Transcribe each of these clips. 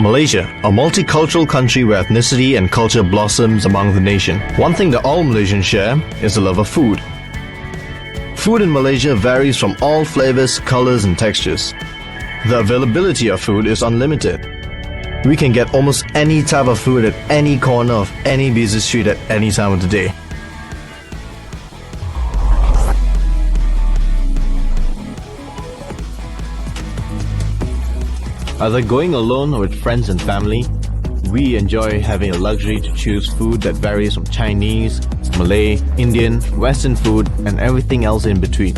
Malaysia, a multicultural country where ethnicity and culture blossoms among the nation. One thing that all Malaysians share is the love of food. Food in Malaysia varies from all flavors, colors and textures. The availability of food is unlimited. We can get almost any type of food at any corner of any busy street at any time of the day. Either going alone or with friends and family, we enjoy having a luxury to choose food that varies from Chinese, Malay, Indian, Western food and everything else in between.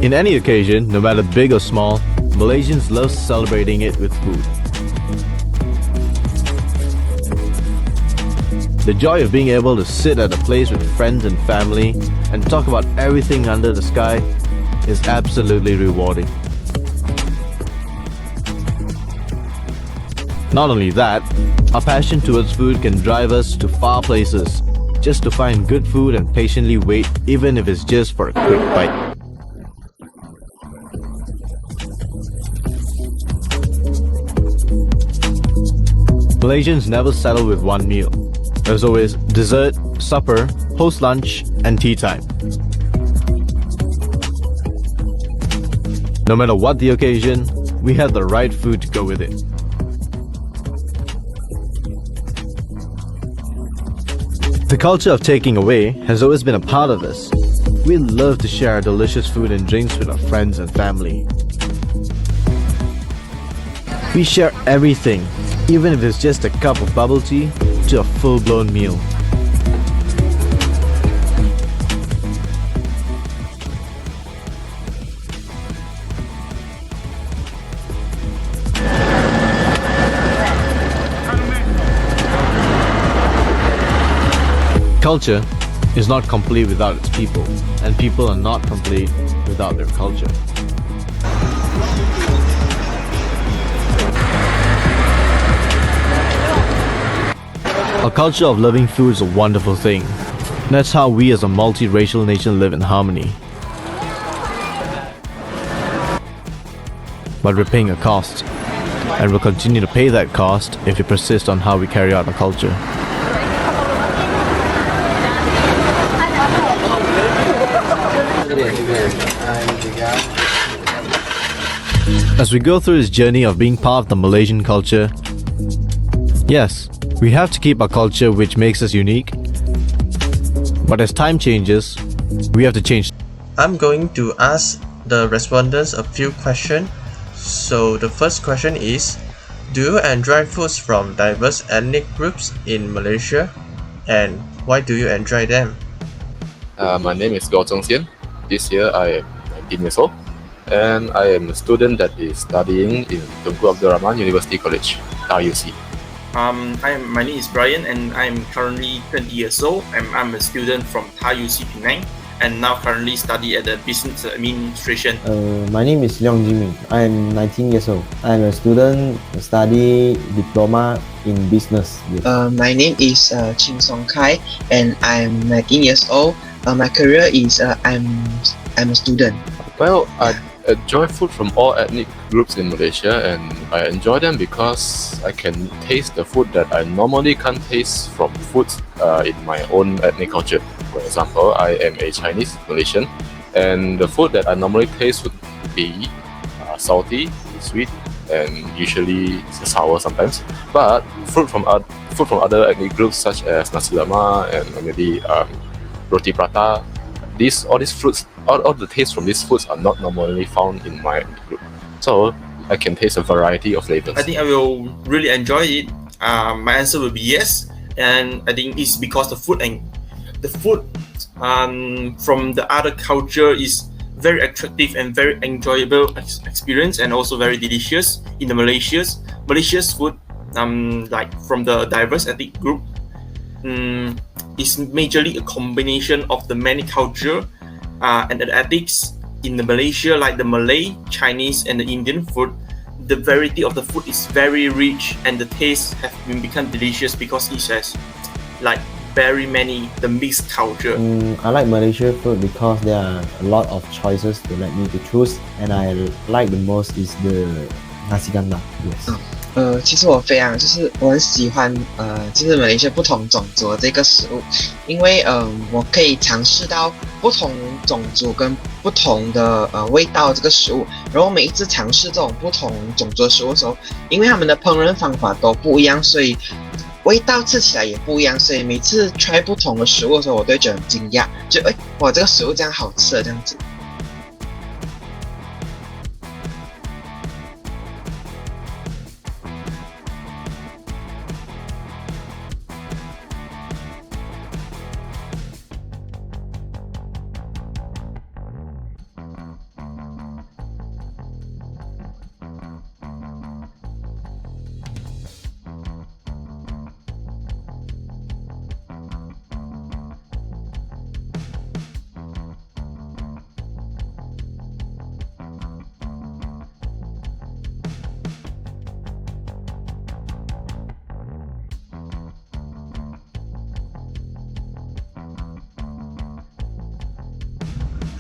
In any occasion, no matter big or small, Malaysians love celebrating it with food. The joy of being able to sit at a place with friends and family and talk about everything under the sky is absolutely rewarding. Not only that, our passion towards food can drive us to far places just to find good food and patiently wait, even if it's just for a quick bite. Malaysians never settle with one meal. There's always dessert, supper, post-lunch, and tea time. No matter what the occasion, we have the right food to go with it. The culture of taking away has always been a part of us. We love to share our delicious food and drinks with our friends and family. We share everything, even if it's just a cup of bubble tea to a full-blown meal. Culture is not complete without its people, and people are not complete without their culture. A culture of loving food is a wonderful thing. That's how we as a multiracial nation live in harmony. But we're paying a cost, and we'll continue to pay that cost if we persist on how we carry out our culture. As we go through this journey of being part of the Malaysian culture, yes, we have to keep our culture which makes us unique, but as time changes, we have to change. I'm going to ask the respondents a few questions. So the first question is, do you enjoy foods from diverse ethnic groups in Malaysia, and why do you enjoy them? My name is Goh Zheng Xian. This year I am 19 years old, and I am a student that is studying in Tunku Abdul Rahman University College, TUC. My name is Brian, and I'm currently 20 years old. I'm a student from TUC Penang, and now currently study at the Business Administration. My name is Leong Jimmy. I'm 19 years old. I'm a student study diploma in business. My name is Ching Song Kai, and I'm 19 years old. My career is I'm a student. Well, I enjoy food from all ethnic groups in Malaysia, and I enjoy them because I can taste the food that I normally can't taste from foods in my own ethnic culture. For example, I am a Chinese Malaysian, and the food that I normally taste would be salty, sweet, and usually sour sometimes. But food from other ethnic groups such as nasi lemak and maybe roti prata, all these fruits, all the tastes from these foods are not normally found in my group. So I can taste a variety of flavors. I think I will really enjoy it. My answer will be yes, and I think it's because the food from the other culture is very attractive and very enjoyable experience, and also very delicious in the Malaysia's food like from the diverse ethnic group, is majorly a combination of the many culture and the ethics in the Malaysia, like the Malay, Chinese, and the Indian food. The variety of the food is very rich, and the taste have become delicious because it has like very many the mixed culture. I like Malaysia food because there are a lot of choices to let me to choose, and I like the most is the nasi kandar. Yes. 其实我非常我很喜欢就是马来西亚不同种族的这个食物，因为我可以尝试到不同种族跟不同的味道这个食物，然后每一次尝试这种不同种族的食物的时候，因为他们的烹饪方法都不一样，所以味道吃起来也不一样，所以每次 try 不同的食物的时候，我都会觉得很惊讶，就哇这个食物这样好吃这样子。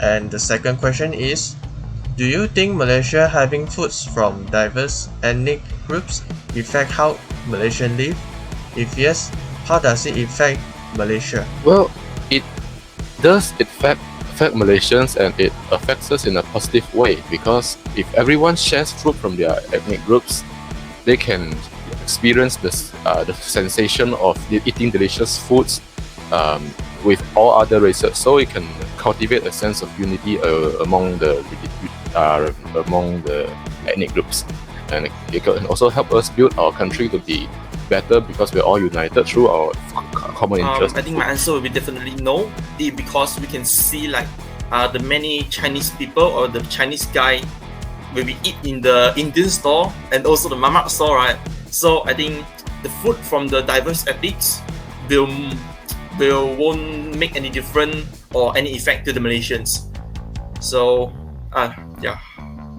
And the second question is, do you think Malaysia having foods from diverse ethnic groups affect how Malaysians live? If yes, how does it affect Malaysia? Well, it does affect Malaysians, and it affects us in a positive way, because if everyone shares food from their ethnic groups, they can experience the sensation of eating delicious foods with all other races, so it can cultivate a sense of unity among the ethnic groups, and it can also help us build our country to be better because we're all united through our common interests. I think my answer will be definitely no, because we can see like the many Chinese people or the Chinese guy will be eat in the Indian store and also the mama store, right? So I think the food from the diverse ethnics won't make any difference or any effect to the Malaysians. So yeah,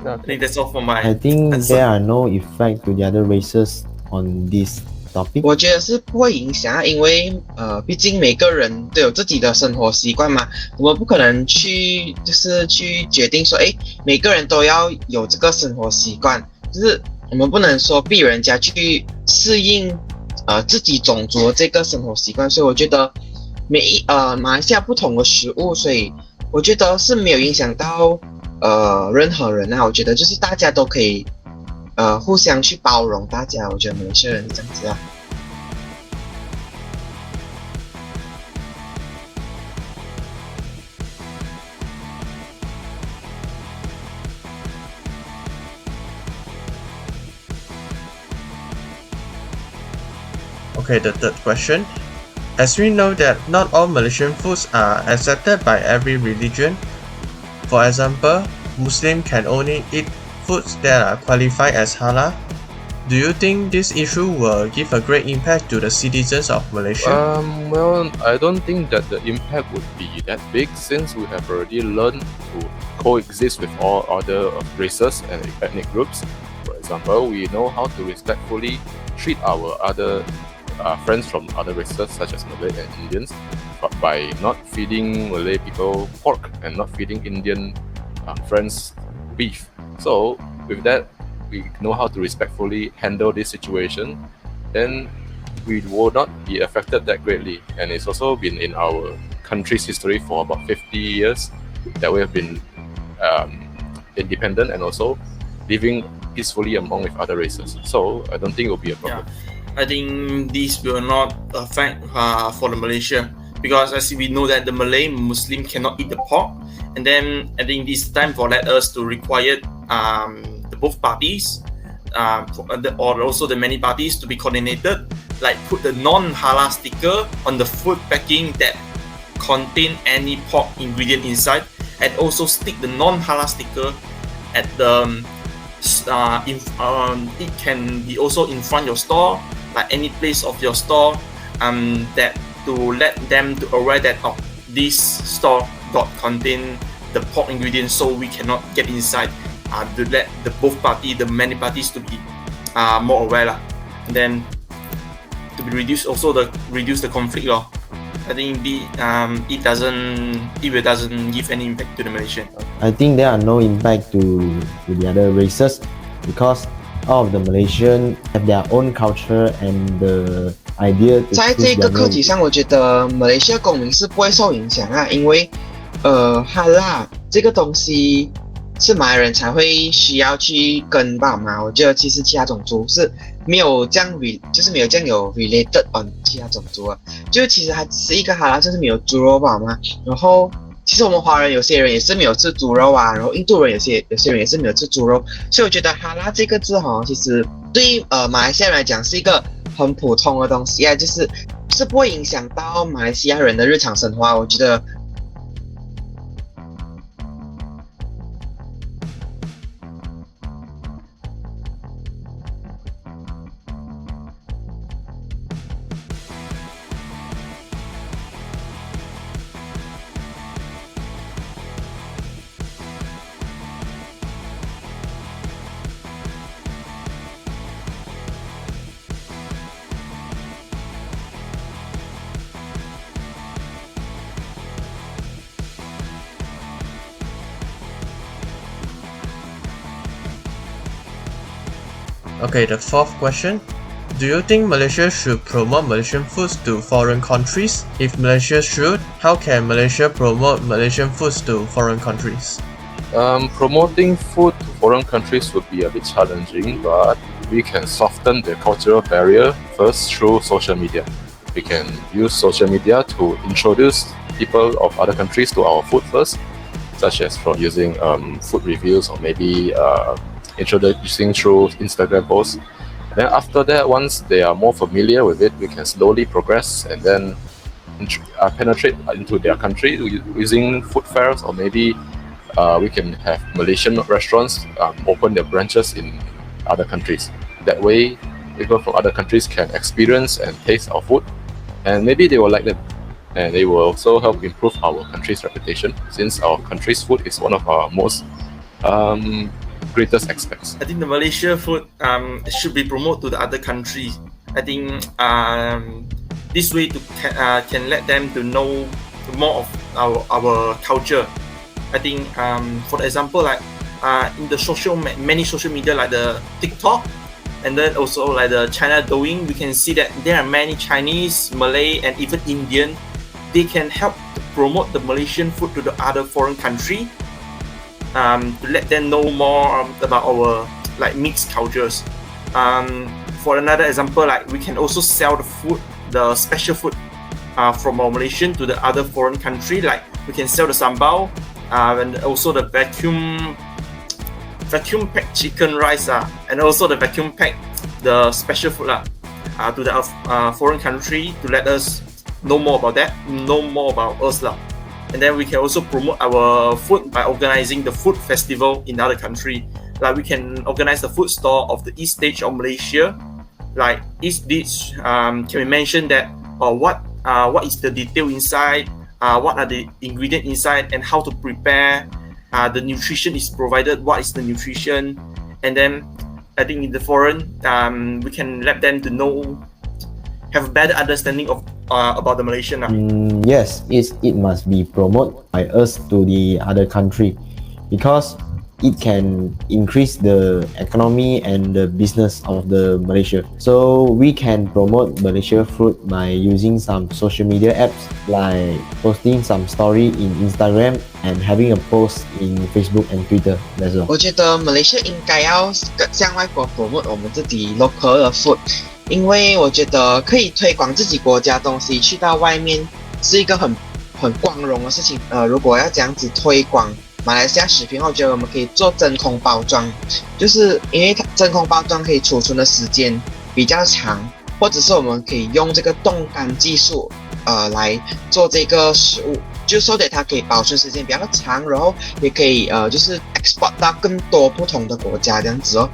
I think that's all for my I think answer. there are no effect to the other races on this topic. 我觉得是不会影响，因为毕竟每个人都有自己的生活习惯嘛，我们不可能去决定说，每个人都要有这个生活习惯，就是我们不能说逼人家去适应自己种族的这个生活习惯，所以我觉得马来西亚不同的食物，所以我觉得是没有影响到任何人啊，我觉得就是大家都可以互相去包容大家，我觉得马来西亚人是这样子啊。Okay, the third question. As we know that not all Malaysian foods are accepted by every religion. For example, Muslims can only eat foods that are qualified as halal. Do you think this issue will give a great impact to the citizens of Malaysia? Well, I don't think that the impact would be that big, since we have already learned to coexist with all other races and ethnic groups. For example, we know how to respectfully treat our other friends from other races such as Malay and Indians, but by not feeding Malay people pork and not feeding Indian friends beef. So with that, we know how to respectfully handle this situation, then we will not be affected that greatly. And it's also been in our country's history for about 50 years that we have been independent and also living peacefully among with other races. So I don't think it will be a problem. Yeah. I think this will not affect for the Malaysia, because as we know that the Malay Muslim cannot eat the pork, and then I think this time for let us to require the both parties or also the many parties to be coordinated, like put the non-halal sticker on the food packing that contain any pork ingredient inside, and also stick the non-halal sticker at the it can be also in front of your store, like any place of your store, that to let them to aware that this store got contain the pork ingredients, so we cannot get inside. To let the many parties to be more aware lah. And then to be reduce the conflict law. I think it doesn't give any impact to the Malaysian. I think there are no impact to the other races because all of the Malaysian have their own culture and the idea to 在 choose 这个 their 课 own. 题上，我觉得马来西亚公民是不会受影响啊，因为哈辣这个东西是马来人才会需要去跟吧嘛。我觉得其实其他种族是没有这样就是没有这样有 related on 其他种族啊。就其实还只是一个哈辣，就是没有猪肉吧嘛。然后其实我们华人有些人也是没有吃猪肉啊，然后印度人有些人也是没有吃猪肉，所以我觉得哈辣这个字哈，其实对于马来西亚人来讲是一个很普通的东西啊，就是不会影响到马来西亚人的日常生活啊。我觉得。Okay, the fourth question. Do you think Malaysia should promote Malaysian foods to foreign countries? If Malaysia should, how can Malaysia promote Malaysian foods to foreign countries? Promoting food to foreign countries would be a bit challenging, but we can soften the cultural barrier first through social media. We can use social media to introduce people of other countries to our food first, such as from using food reviews or maybe introducing through Instagram posts. Then after that, once they are more familiar with it, we can slowly progress and then penetrate into their country using food fairs, or maybe we can have Malaysian restaurants open their branches in other countries. That way, people from other countries can experience and taste our food, and maybe they will like them. And they will also help improve our country's reputation, since our country's food is one of our most greatest aspects. I think the Malaysia food should be promoted to the other countries. I think this way can let them to know more of our culture. I think for example, like in the many social media like the TikTok, and then also like the China Douyin, we can see that there are many Chinese, Malay, and even Indian. They can help to promote the Malaysian food to the other foreign country. To let them know more about our like mixed cultures. For another example, like we can also sell the special food from our Malaysian to the other foreign country. Like we can sell the sambal and also the vacuum packed chicken rice and also the vacuum packed the special food to the foreign country to let us know more about that, know more about us . And then we can also promote our food by organizing the food festival in other country. Like we can organize the food store of the East Stage of Malaysia. Like each dish can we mention that what is the detail inside, what are the ingredients inside, and how to prepare. The nutrition is provided. What is the nutrition? And then I think in the foreign, we can let them to know, have a better understanding of about the Malaysian. Yes, it must be promoted by us to the other country because it can increase the economy and the business of the Malaysia. So we can promote Malaysia food by using some social media apps like posting some story in Instagram and having a post in Facebook and Twitter. That's all. 我觉得马来西亚应该要向外国 promote 我们自己 local 的 food。因为我觉得可以推广自己国家东西去到外面是一个很光荣的事情。如果要这样子推广马来西亚食品，我觉得我们可以做真空包装，就是因为真空包装可以储存的时间比较长，或者是我们可以用这个冻干技术来做这个食物，就说得它可以保存时间比较长，然后也可以就是 export 到更多不同的国家这样子哦。